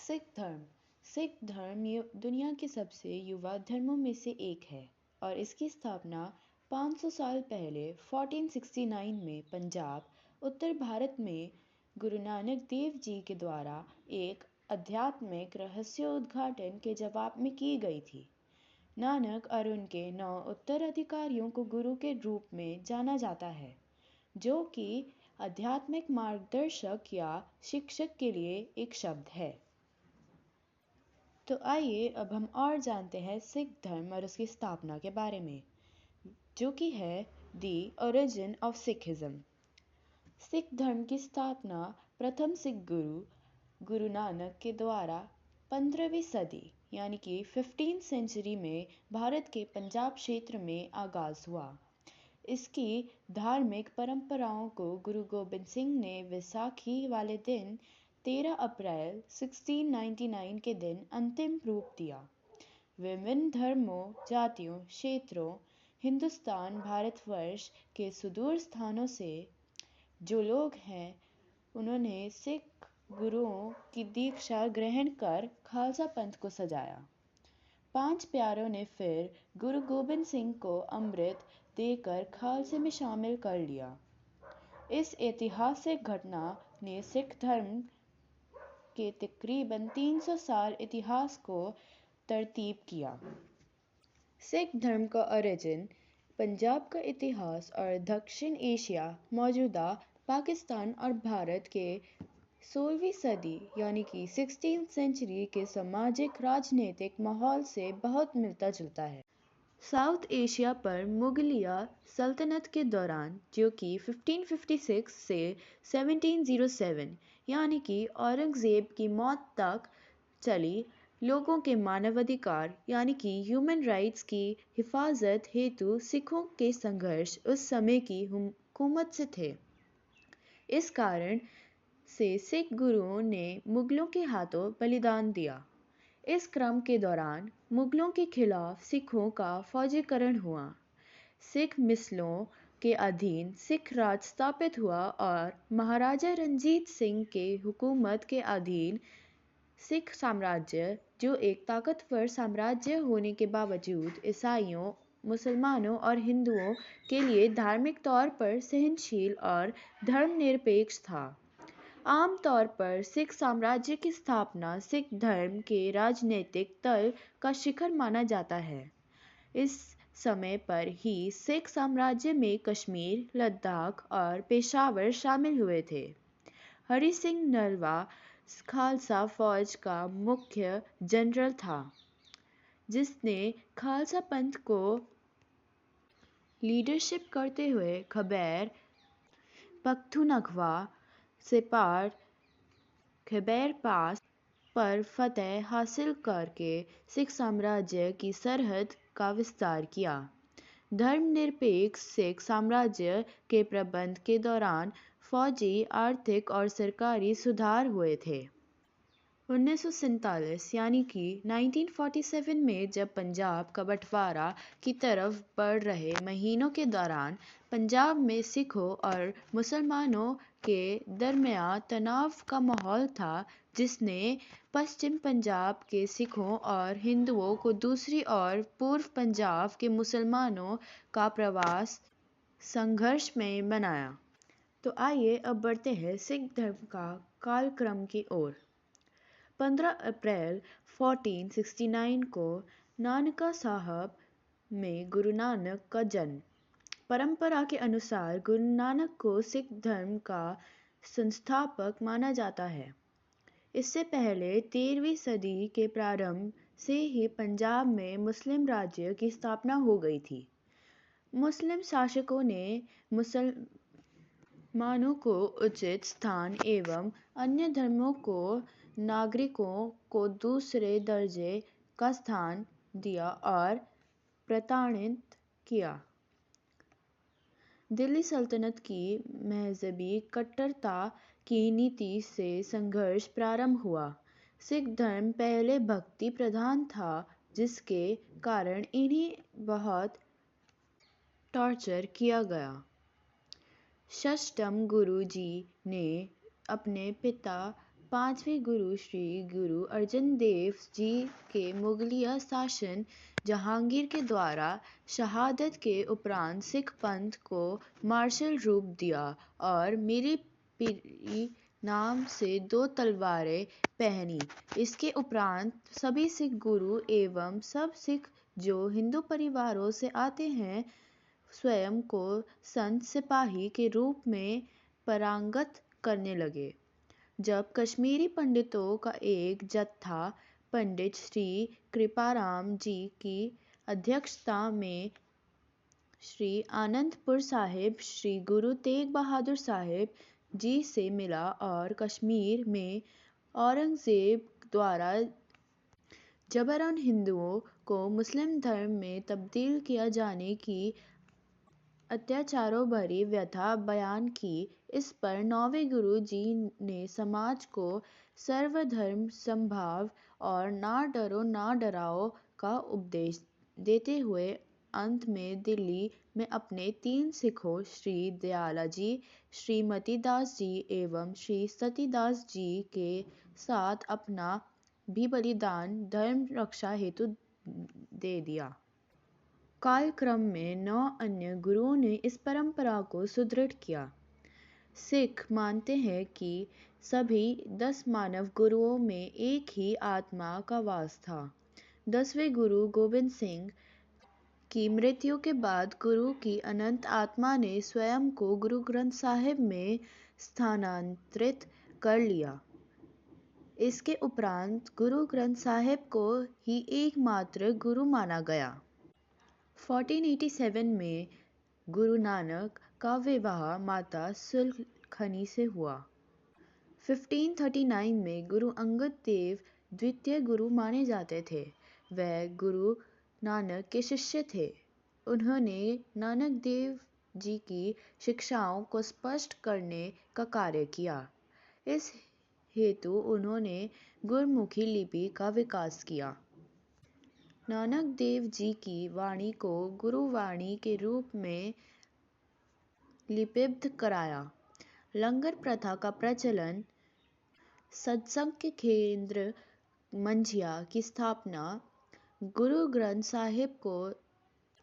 सिख धर्म। सिख धर्म दुनिया के सबसे युवा धर्मों में से एक है और इसकी स्थापना 500 साल पहले 1469 में पंजाब, उत्तर भारत में गुरु नानक देव जी के द्वारा एक आध्यात्मिक रहस्योद्घाटन के जवाब में की गई थी। नानक और उनके 9 उत्तराधिकारियों को गुरु के रूप में जाना जाता है, जो कि आध्यात्मिक मार्गदर्शक या शिक्षक के लिए एक शब्द है। तो आइए अब हम और जानते हैं सिख धर्म और उसकी स्थापना के बारे में, जो कि है the origin of Sikhism. Sikh धर्म की स्थापना प्रथम सिख गुरु नानक के द्वारा 15वीं सदी यानी कि 15th सेंचुरी में भारत के पंजाब क्षेत्र में आगाज हुआ। इसकी धार्मिक परंपराओं को गुरु गोबिंद सिंह ने वैसाखी वाले दिन 13 अप्रैल 1699 के दिन अंतिम रूप दिया। विभिन्न धर्मों, जातियों, क्षेत्रों, हिंदुस्तान, भारतवर्ष के सुदूर स्थानों से जो लोग हैं, उन्होंने सिख गुरुओं की दीक्षा ग्रहण कर खालसा पंथ को सजाया। 5 प्यारों ने फिर गुरु गोबिंद सिंह को अमृत देकर खालसे में शामिल कर लिया। इस ऐतिहासिक घटना ने सिख धर्म के तकरीबन 300 साल इतिहास को तरतीब किया। सिख धर्म का ओरिजिन पंजाब का इतिहास और दक्षिण एशिया, मौजूदा पाकिस्तान और भारत के 16वीं सदी यानी कि 16th सेंचुरी के सामाजिक राजनीतिक माहौल से बहुत मिलता जुलता है। साउथ एशिया पर मुगलिया सल्तनत के दौरान, जो कि 1556 से 1707 यानी कि औरंगज़ेब की मौत तक चली, लोगों के मानवाधिकार यानी कि ह्यूमन राइट्स की हिफाजत हेतु सिखों के संघर्ष उस समय की हुकूमत से थे। इस कारण से सिख गुरुओं ने मुगलों के हाथों बलिदान दिया। इस क्रम के दौरान मुगलों के खिलाफ सिखों का फौजीकरण हुआ। सिख मिसलों के अधीन सिख राज स्थापित हुआ और महाराजा रंजीत सिंह के हुकूमत के अधीन सिख साम्राज्य, जो एक ताकतवर साम्राज्य होने के बावजूद ईसाइयों, मुसलमानों और हिंदुओं के लिए धार्मिक तौर पर सहनशील और धर्मनिरपेक्ष था। आम तौर पर सिख साम्राज्य की स्थापना सिख धर्म के राजनीतिक तल का शिखर माना जाता है। इस समय पर ही सिख साम्राज्य में कश्मीर, लद्दाख और पेशावर शामिल हुए थे। हरि सिंह नलवा खालसा फौज का मुख्य जनरल था, जिसने खालसा पंथ को लीडरशिप करते हुए खैबर पख्तूनख्वा, सेपार, खैबर पास पर फतह हासिल करके सिख साम्राज्य की सरहद का विस्तार किया। धर्मनिरपेक्ष सिख साम्राज्य के प्रबंध के दौरान फौजी, आर्थिक और सरकारी सुधार हुए थे। 1947 यानी कि 1947 में जब पंजाब का बंटवारा की तरफ बढ़ रहे महीनों के दौरान पंजाब में सिखों और मुसलमानों के दरमियान तनाव का माहौल था, जिसने पश्चिम पंजाब के सिखों और हिंदुओं को दूसरी ओर पूर्व पंजाब के मुसलमानों का प्रवास संघर्ष में बनाया। तो आइए अब बढ़ते हैं सिख धर्म का कालक्रम की ओर। 15 अप्रैल 1469 को नानका साहब में गुरु नानक का जन्म। परंपरा के अनुसार गुरु नानक को सिख धर्म का संस्थापक माना जाता है। इससे पहले 13वीं सदी के प्रारंभ से ही पंजाब में मुस्लिम राज्य की स्थापना हो गई थी। मुस्लिम शासकों ने मुसलमानों को उचित स्थान एवं अन्य धर्मों को नागरिकों को दूसरे दर्जे का स्थान दिया और प्रताड़ित किया। दिल्ली सल्तनत की मजहबी कट्टरता की नीति से संघर्ष प्रारंभ हुआ। सिख धर्म पहले भक्ति प्रधान था, जिसके कारण इन्हें बहुत टॉर्चर किया गया। षष्ठम गुरु जी ने अपने पिता पांचवें गुरु श्री गुरु अर्जन देव जी के मुगलिया शासन जहांगीर के द्वारा शहादत के उपरांत सिख पंथ को मार्शल रूप दिया और मीरी पीरी नाम से 2 तलवारें पहनी। इसके उपरांत सभी सिख गुरु एवं सब सिख जो हिंदू परिवारों से आते हैं स्वयं को संत सिपाही के रूप में पारंगत करने लगे। जब कश्मीरी पंडितों का एक जत्था पंडित श्री कृपाराम जी की अध्यक्षता में श्री आनंदपुर साहिब श्री गुरु तेग बहादुर साहिब जी से मिला और कश्मीर में औरंगजेब द्वारा जबरन हिंदुओं को मुस्लिम धर्म में तब्दील किया जाने की अत्याचारों भरी व्यथा बयान की। इस पर 9वें गुरु जी ने समाज को सर्वधर्म समभाव और ना डरो ना डराओ का उपदेश देते हुए अंत में दिल्ली में अपने 3 सिखों श्री दयाला जी, श्रीमती दास जी एवं श्री सतीदास जी के साथ अपना भी बलिदान धर्म रक्षा हेतु दे दिया। कालक्रम में 9 अन्य गुरुओं ने इस परंपरा को सुदृढ़ किया। सिख मानते हैं कि सभी 10 मानव गुरुओं में एक ही आत्मा का वास था। 10वें गुरु गोबिंद सिंह की मृत्यु के बाद गुरु की अनंत आत्मा ने स्वयं को गुरु ग्रंथ साहिब में स्थानांतरित कर लिया। इसके उपरांत गुरु ग्रंथ साहिब को ही एकमात्र गुरु माना गया। 1487 में गुरु नानक का विवाह माता सुलखनी से हुआ। 1539 में गुरु अंगद देव द्वितीय गुरु माने जाते थे। वह गुरु नानक के शिष्य थे। उन्होंने नानक देव जी की शिक्षाओं को स्पष्ट करने का कार्य किया। इस हेतु उन्होंने गुरमुखी लिपि का विकास किया। नानक देव जी की वाणी को गुरुवाणी के रूप में लिपिबद्ध कराया। लंगर प्रथा का प्रचलन, सत्संग के केंद्र मंझिया की स्थापना, गुरु ग्रंथ साहिब को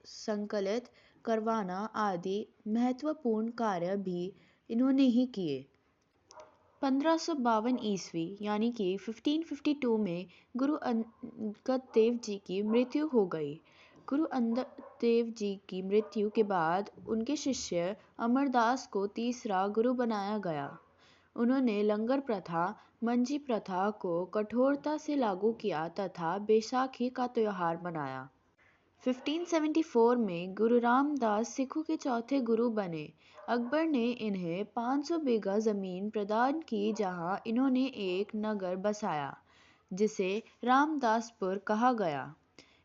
संकलित करवाना आदि महत्वपूर्ण कार्य भी इन्होंने ही किए। 1552 ईस्वी यानी कि 1552 में गुरु अंगद देव जी की मृत्यु हो गई। गुरु अंगद देव जी की मृत्यु के बाद उनके शिष्य अमरदास को तीसरा गुरु बनाया गया। उन्होंने लंगर प्रथा, मंजी प्रथा को कठोरता से लागू किया तथा बैसाखी का त्योहार मनाया। 1574 में गुरु रामदास सिखों के चौथे गुरु बने। अकबर ने इन्हें 500 बीघा जमीन प्रदान की जहां इन्होंने एक नगर बसाया जिसे रामदासपुर कहा गया।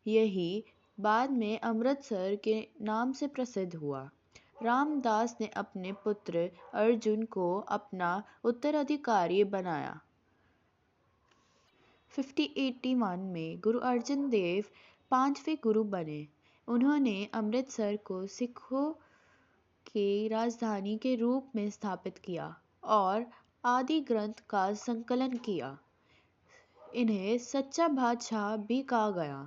यही बाद में अमृतसर के नाम से प्रसिद्ध हुआ। रामदास ने अपने पुत्र अर्जुन को अपना उत्तराधिकारी बनाया। 1581 में गुरु अर्जन देव 5वें गुरु बने। उन्होंने अमृतसर को सिखों की राजधानी के रूप में स्थापित किया और आदि ग्रंथ का संकलन किया। इन्हें सच्चा बादशाह भी कहा गया।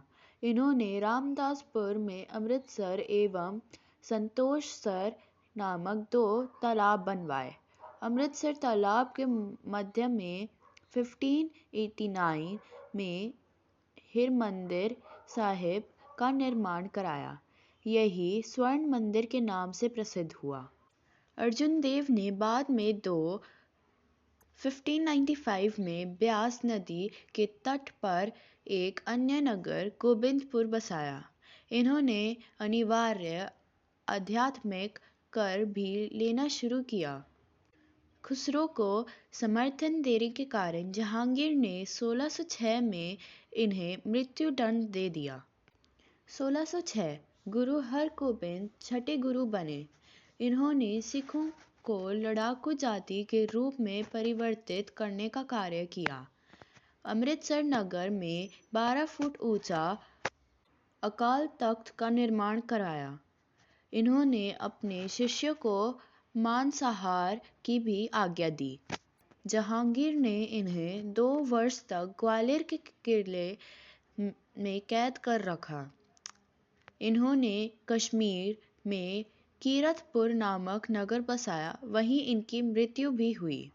इन्होंने रामदासपुर में अमृतसर एवं संतोषसर नामक 2 तालाब बनवाए। अमृतसर तालाब के मध्य में 1589 में हरमंदिर साहिब का निर्माण कराया। यही स्वर्ण मंदिर के नाम से प्रसिद्ध हुआ। अर्जुन देव ने बाद में 1595 में ब्यास नदी के तट पर एक अन्य नगर गोबिंदपुर बसाया। इन्होंने अनिवार्य आध्यात्मिक कर भी लेना शुरू किया। खुसरो को समर्थन देने के कारण जहांगीर ने 1606 में इन्हें मृत्यु दंड दे दिया। 1606 गुरु हरगोबिंद छठे गुरु बने। इन्होंने सिखों को लड़ाकू जाति के रूप में परिवर्तित करने का कार्य किया। अमृतसर नगर में 12 फुट ऊंचा अकाल तख्त का निर्माण कराया। इन्होंने अपने शिष्यों को मांसाहार की भी आज्ञा दी। जहांगीर ने इन्हें 2 वर्ष तक ग्वालियर के किले में कैद कर रखा। इन्होंने कश्मीर में कीरतपुर नामक नगर बसाया, वहीं इनकी मृत्यु भी हुई।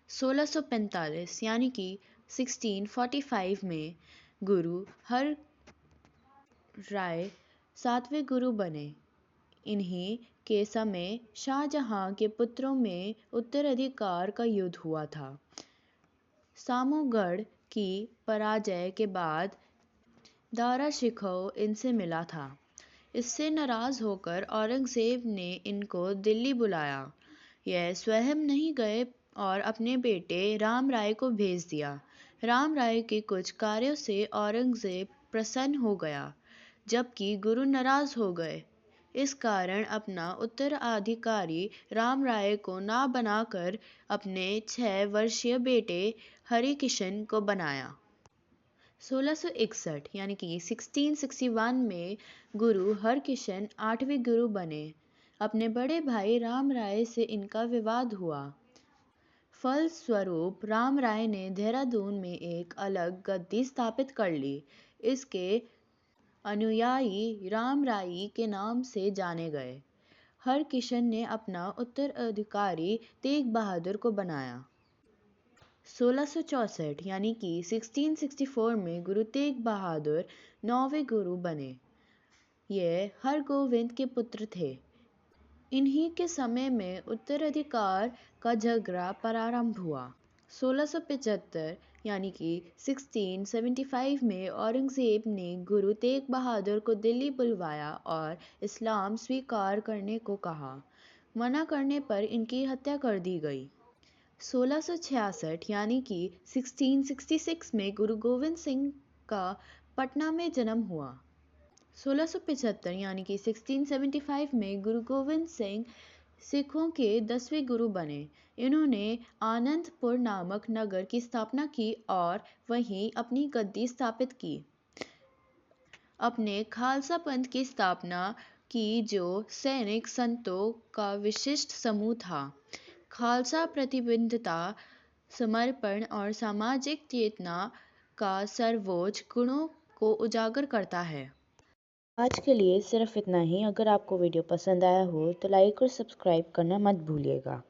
1645 यानी कि 1645 में गुरु हर राय 7वें गुरु बने। इन्हीं के समय शाहजहां के पुत्रों में उत्तराधिकार का युद्ध हुआ था। सामोगढ़ की पराजय के बाद दारा शिकोह इनसे मिला था। इससे नाराज होकर औरंगजेब ने इनको दिल्ली बुलाया। यह स्वयं नहीं गए और अपने बेटे राम राय को भेज दिया। राम राय के कुछ कार्यों से औरंगजेब प्रसन्न हो गया, जबकि गुरु नाराज हो गए। इस कारण अपना उत्तराधिकारी राम राय को ना बनाकर अपने 6 वर्षीय बेटे हरिकिशन को बनाया। 1661 यानी कि 1661 में गुरु हरकिशन 8वें गुरु बने। अपने बड़े भाई राम राय से इनका विवाद हुआ। फलस्वरूप राम राय ने देहरादून में एक अलग गद्दी स्थापित कर ली। इसके अनुयायी राम राई के नाम से जाने गए। हरकिशन ने अपना उत्तराधिकारी तेग बहादुर को बनाया। 1664 यानी कि 1664 में गुरु तेग बहादुर 9वें गुरु बने। ये हरगोविंद के पुत्र थे। इन्हीं के समय में उत्तराधिकार का झगड़ा प्रारंभ हुआ। 1675 यानी कि 1675 में औरंगजेब ने गुरु तेग बहादुर को दिल्ली बुलवाया और इस्लाम स्वीकार करने को कहा। मना करने पर इनकी हत्या कर दी गई। 1666 यानी कि 1666 में गुरु गोविंद सिंह का पटना में जन्म हुआ। 1675 यानी कि 1675 में गुरु गोविंद सिंह सिखों के 10वें गुरु बने। इन्होंने आनंदपुर नामक नगर की स्थापना की और वहीं अपनी गद्दी स्थापित की। अपने खालसा पंथ की स्थापना की, जो सैनिक संतों का विशिष्ट समूह था। खालसा प्रतिबद्धता, समर्पण और सामाजिक चेतना का सर्वोच्च गुणों को उजागर करता है। आज के लिए सिर्फ इतना ही। अगर आपको वीडियो पसंद आया हो तो लाइक और सब्सक्राइब करना मत भूलिएगा।